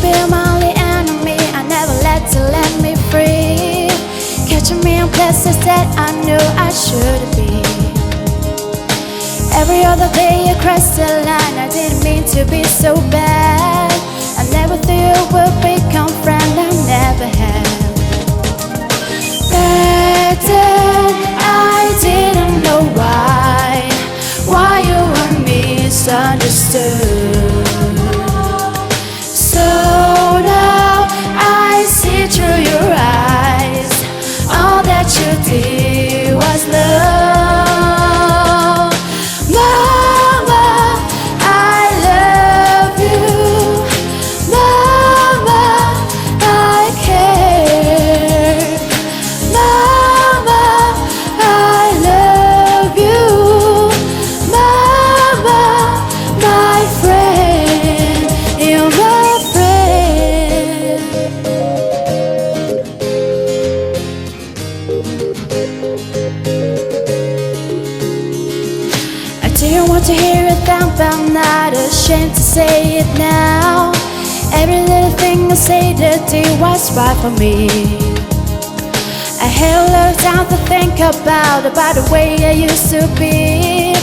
be my only enemy. I never let me free. Catching me in places that I knew I shouldn't be. Every other day you crossed the line. I didn't mean to be so bad. I never thought you would become friend. I never had. Back then I didn't know why you were misunderstood. So now I see through your eyes. All that you did was love. Mama, I love you. Mama, I care. Mama, I love you. Mama, my friend, you're my friend. I didn't want to hear it then, but I'm not ashamed to say it now. Every little thing I say that day was right for me. I had a lot of time to think about the way I used to be.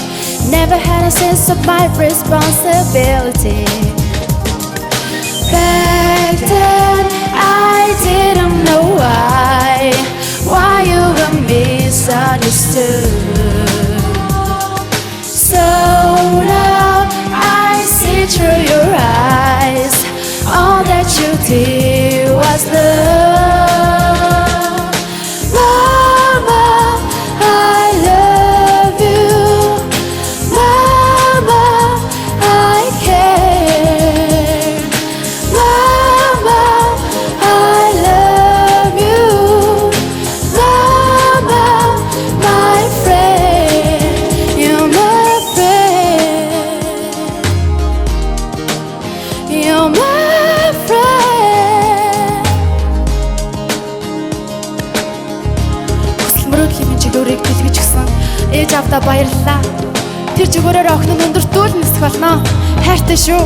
Never had a sense of my responsibility. Back then I didn't know why you were misunderstood. So now I see through your eyes. All that you did was love. Mama, I love you. Mama, I care. Mama, I love you. Mama, my friend, you're my friend. You're my friend. Хүсэл мөрөөдлийн минь өөрийг дэлгэж гисэн. Ээж авдаа баярлалаа. Тэр чигээрээ охин нь өндөртүүл нисэх болно. Хайртай шүү.